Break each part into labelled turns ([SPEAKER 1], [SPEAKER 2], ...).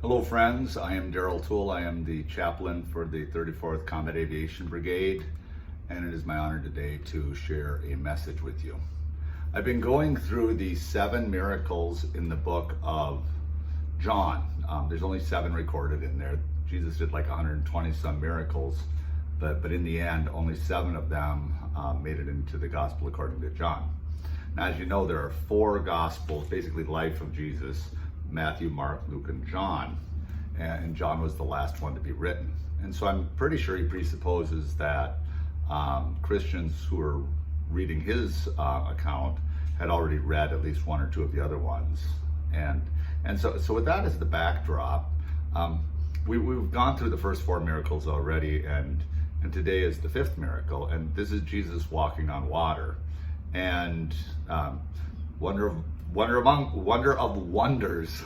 [SPEAKER 1] Hello friends, I am Daryl Toole. I am the chaplain for the 34th Combat Aviation Brigade, and it is my honor today to share a message with you. I've been going through the 7 miracles in the book of John. There's only 7 recorded in there. Jesus did like 120 some miracles, but in the end, only 7 of them made it into the gospel according to John. Now, as you know, there are 4 gospels, basically life of Jesus: Matthew, Mark, Luke, and John. And John was the last one to be written. And so I'm pretty sure he presupposes that Christians who are reading his account had already read at least 1 or 2 of the other ones. And so with that as the backdrop, we've gone through the first 4 miracles already, and today is the 5th miracle, and this is Jesus walking on water. And wonder of wonders,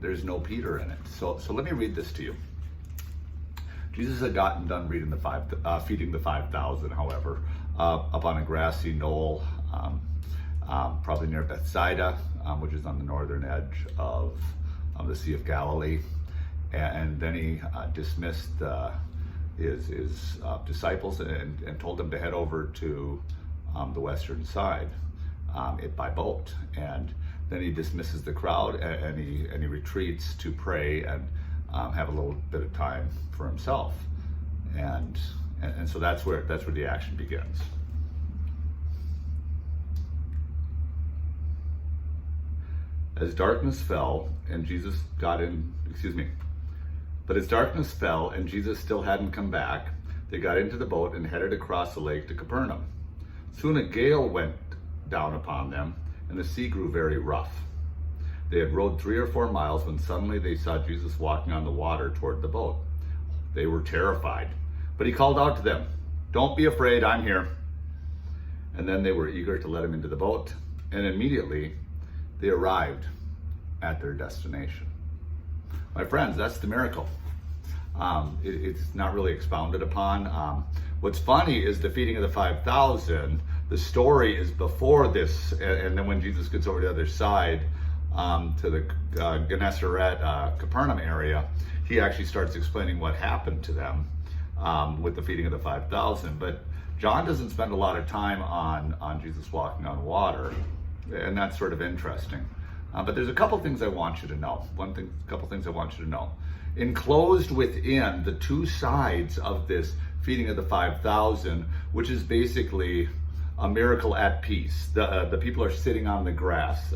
[SPEAKER 1] there's no Peter in it. So let me read this to you. Jesus had gotten done feeding the 5,000, however, up on a grassy knoll, probably near Bethsaida, which is on the northern edge of the Sea of Galilee. And then he dismissed his disciples and told them to head over to the western side by boat. And then he dismisses the crowd and he retreats to pray and have a little bit of time for himself. And so that's where the action begins. As darkness fell and Jesus still hadn't come back, they got into the boat and headed across the lake to Capernaum. Soon a gale went down upon them, and the sea grew very rough. They had rowed 3 or 4 miles when suddenly they saw Jesus walking on the water toward the boat. They were terrified, but he called out to them, "Don't be afraid, I'm here." And then they were eager to let him into the boat, and immediately they arrived at their destination. My friends, that's the miracle. It's not really expounded upon. What's funny is the feeding of the 5,000. The story is before this, and then when Jesus gets over to the other side to the Gennesaret, Capernaum area, he actually starts explaining what happened to them with the feeding of the 5,000. But John doesn't spend a lot of time on Jesus walking on water, and that's sort of interesting. But there's a couple things I want you to know. Couple things I want you to know. Enclosed within the 2 sides of this feeding of the 5,000, which is basically a miracle at peace. The people are sitting on the grass.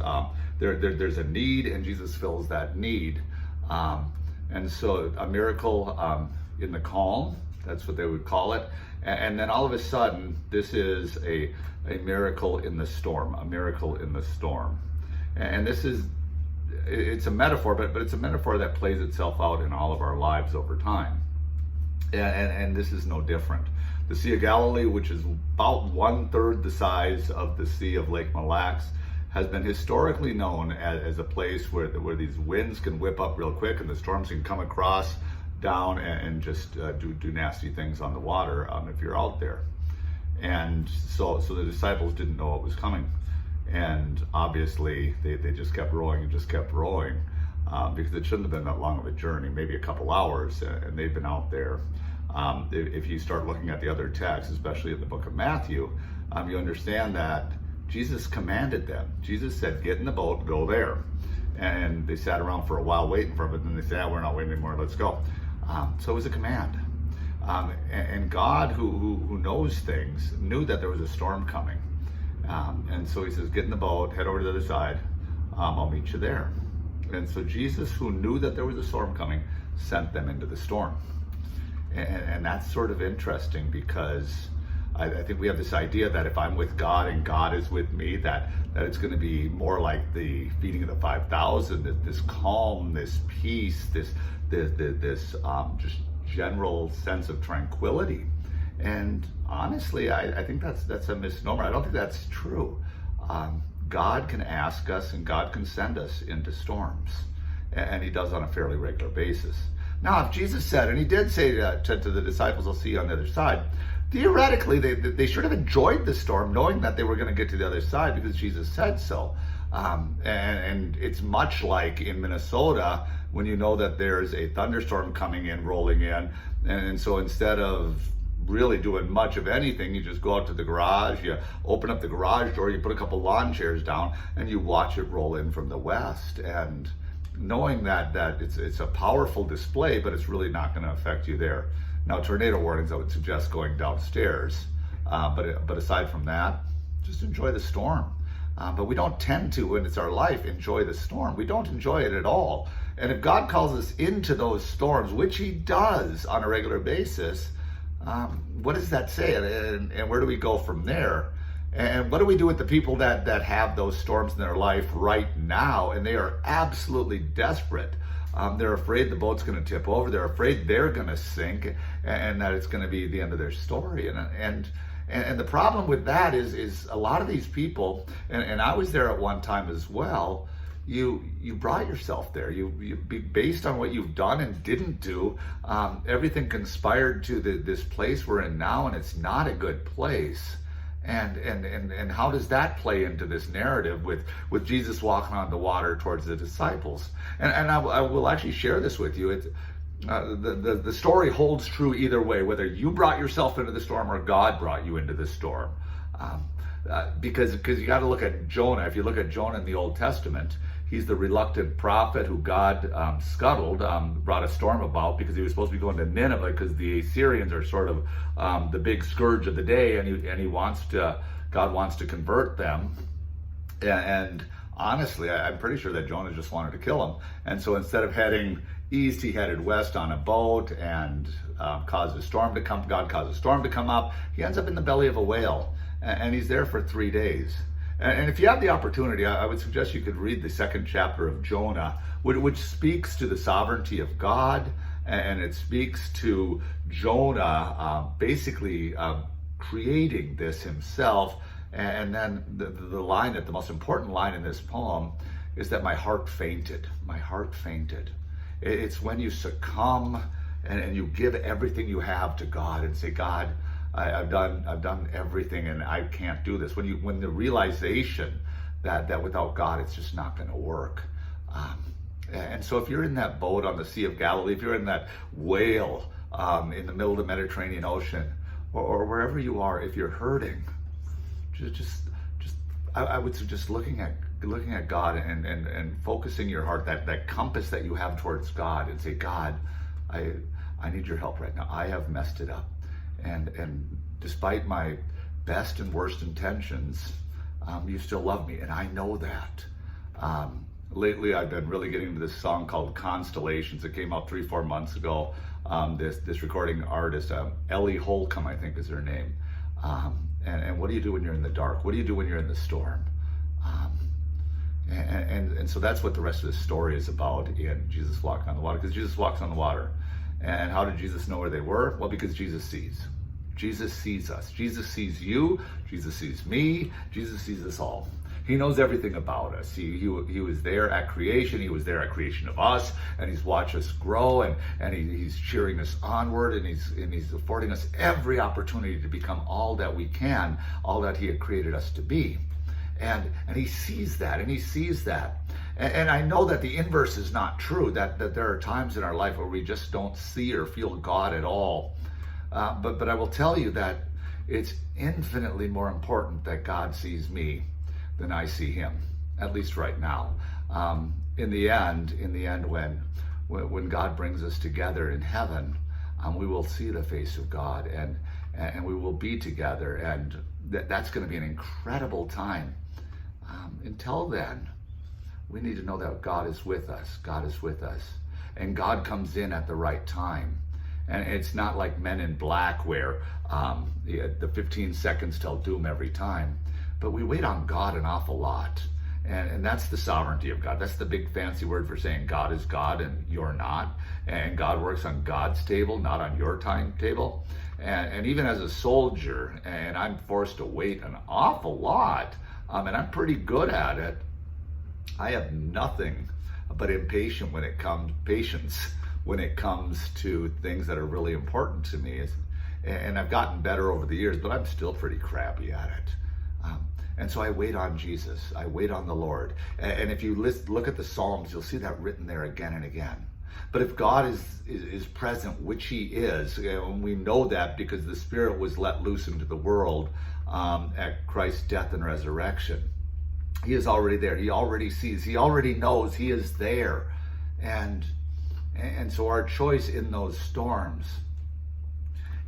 [SPEAKER 1] There's a need, and Jesus fills that need. And so a miracle in the calm, that's what they would call it. And then all of a sudden, this is a miracle in the storm, a miracle in the storm. And it's a metaphor, but it's a metaphor that plays itself out in all of our lives over time. And this is no different. The Sea of Galilee, which is about 1/3 the size of the Sea of Lake Mille Lacs, has been historically known as a place where these winds can whip up real quick and the storms can come across down and just do nasty things on the water if you're out there. And so the disciples didn't know what was coming. And obviously they just kept rowing and just kept rowing because it shouldn't have been that long of a journey, maybe a couple hours, and they've been out there. If you start looking at the other texts, especially in the book of Matthew, you understand that Jesus commanded them. Jesus said, "Get in the boat, go there." And they sat around for a while waiting for him, and then they said, "We're not waiting anymore, let's go." So it was a command. And God, who knows things, knew that there was a storm coming. And so he says, "Get in the boat, head over to the other side, I'll meet you there." And so Jesus, who knew that there was a storm coming, sent them into the storm. And that's sort of interesting because I think we have this idea that if I'm with God and God is with me, that it's going to be more like the feeding of the 5,000, this calm, this peace, this just general sense of tranquility. And honestly, I think that's a misnomer. I don't think that's true. God can ask us and God can send us into storms, and he does on a fairly regular basis. Now, if Jesus said, and he did say to the disciples, "I'll see you on the other side," theoretically, they should have enjoyed the storm, knowing that they were going to get to the other side because Jesus said so. And it's much like in Minnesota when you know that there's a thunderstorm coming in, rolling in. And so instead of really doing much of anything, you just go out to the garage, you open up the garage door, you put a couple lawn chairs down, and you watch it roll in from the west. And knowing that it's a powerful display, but it's really not going to affect you there. Now, tornado warnings, I would suggest going downstairs. But aside from that, just enjoy the storm. But we don't tend to, when it's our life, enjoy the storm. We don't enjoy it at all. And if God calls us into those storms, which he does on a regular basis, what does that say? And where do we go from there? And what do we do with the people that have those storms in their life right now, and they are absolutely desperate? They're afraid the boat's going to tip over. They're afraid they're going to sink, and that it's going to be the end of their story. And the problem with that is a lot of these people, and I was there at one time as well. You brought yourself there. You based on what you've done and didn't do. Everything conspired to this place we're in now, and it's not a good place. And how does that play into this narrative with Jesus walking on the water towards the disciples? And I will actually share this with you. The story holds true either way, whether you brought yourself into the storm or God brought you into the storm. Because you got to look at Jonah. If you look at Jonah in the Old Testament, he's the reluctant prophet who God scuttled, brought a storm about because he was supposed to be going to Nineveh because the Assyrians are sort of the big scourge of the day, and God wants to convert them. And honestly, I'm pretty sure that Jonah just wanted to kill him. And so instead of heading east, he headed west on a boat and caused a storm to come. God caused a storm to come up. He ends up in the belly of a whale, and he's there for 3 days. And if you have the opportunity, I would suggest you could read the 2nd chapter of Jonah, which speaks to the sovereignty of God, and it speaks to Jonah basically creating this himself. And then the line, the most important line in this poem, is that my heart fainted. My heart fainted. It's when you succumb and you give everything you have to God and say, God, I've done everything and I can't do this. When the realization that without God it's just not going to work. And so if you're in that boat on the Sea of Galilee, if you're in that whale in the middle of the Mediterranean Ocean, or wherever you are, if you're hurting, I would suggest looking at God and focusing your heart, that compass that you have towards God, and say, God, I need your help right now. I have messed it up. And despite my best and worst intentions, you still love me, and I know that. Lately, I've been really getting into this song called Constellations. It came out 3-4 months ago. This recording artist, Ellie Holcomb, I think is her name. And what do you do when you're in the dark? What do you do when you're in the storm? And so that's what the rest of the story is about in Jesus Walking on the Water, because Jesus walks on the water. And how did Jesus know where they were? Well, because Jesus sees. Jesus sees us. Jesus sees you. Jesus sees me. Jesus sees us all. He knows everything about us. He was there at creation. He was there at creation of us, and he's watched us grow, and he's cheering us onward, and he's affording us every opportunity to become all that we can, all that he had created us to be. And he sees that, and he sees that. And I know that the inverse is not true, that there are times in our life where we just don't see or feel God at all. But I will tell you that it's infinitely more important that God sees me than I see him, at least right now. In the end, when God brings us together in heaven, we will see the face of God, and we will be together, and that's going to be an incredible time. Until then, we need to know that God is with us. God is with us. And God comes in at the right time. And it's not like Men in Black where the 15 seconds till doom every time. But we wait on God an awful lot. And that's the sovereignty of God. That's the big fancy word for saying God is God and you're not. And God works on God's table, not on your timetable. And even as a soldier, and I'm forced to wait an awful lot, and I'm pretty good at it, I have nothing but patience when it comes to things that are really important to me. And I've gotten better over the years, but I'm still pretty crappy at it. And so I wait on Jesus. I wait on the Lord. And if you look at the Psalms, you'll see that written there again and again. But if God is present, which he is, and we know that because the Spirit was let loose into the world at Christ's death and resurrection, he is already there. He already sees. He already knows. He is there. And so our choice in those storms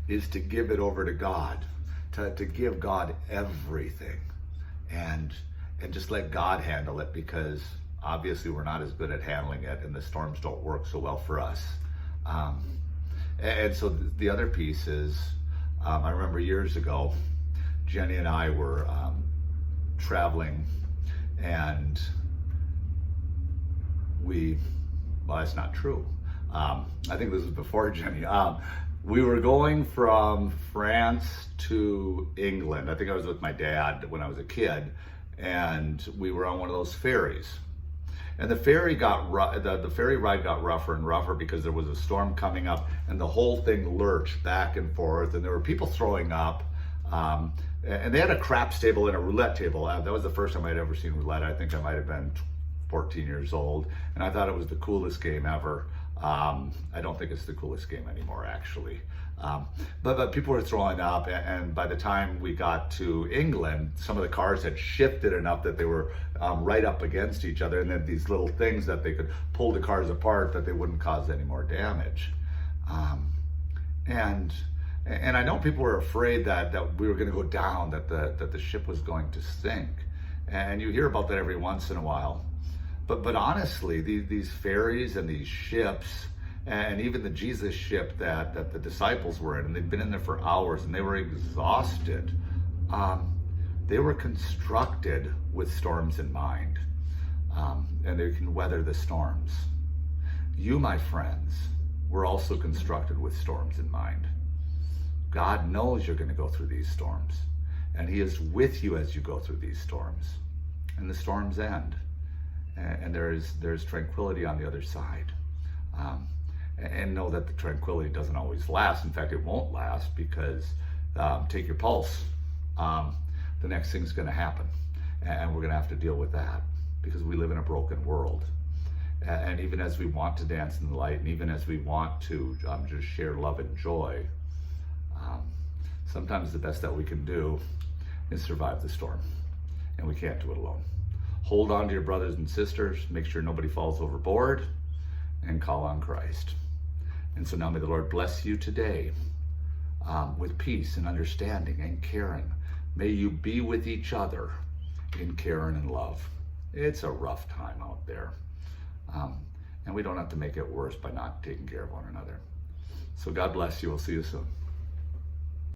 [SPEAKER 1] is to give it over to God, to give God everything, and just let God handle it, because obviously we're not as good at handling it, and the storms don't work so well for us. And so the other piece is, I remember years ago, Jenny and I were traveling, and well, that's not true. I think this was before Jenny. We were going from France to England. I think I was with my dad when I was a kid, and we were on one of those ferries. And the ferry ride got rougher and rougher because there was a storm coming up, and the whole thing lurched back and forth, and there were people throwing up. And they had a craps table and a roulette table. That was the first time I'd ever seen roulette. I think I might have been 14 years old, and I thought it was the coolest game ever. I don't think it's the coolest game anymore, actually. But people were throwing up, and by the time we got to England, some of the cars had shifted enough that they were right up against each other, and then these little things that they could pull the cars apart that they wouldn't cause any more damage. And I know people were afraid that we were going to go down, that the ship was going to sink, and you hear about that every once in a while. But honestly, these ferries and these ships, and even the Jesus ship that the disciples were in, and they'd been in there for hours and they were exhausted, they were constructed with storms in mind, and they can weather the storms. You, my friends, were also constructed with storms in mind. God knows you're going to go through these storms, and he is with you as you go through these storms, and the storms end. And there's tranquility on the other side. And know that the tranquility doesn't always last. In fact, it won't last, because take your pulse. The next thing's going to happen, and we're going to have to deal with that, because we live in a broken world. And even as we want to dance in the light, and even as we want to just share love and joy, sometimes the best that we can do is survive the storm, and we can't do it alone. Hold on to your brothers and sisters, make sure nobody falls overboard, and call on Christ. And so now may the Lord bless you today with peace and understanding and caring. May you be with each other in care and in love. It's a rough time out there. And we don't have to make it worse by not taking care of one another. So God bless you. We'll see you soon.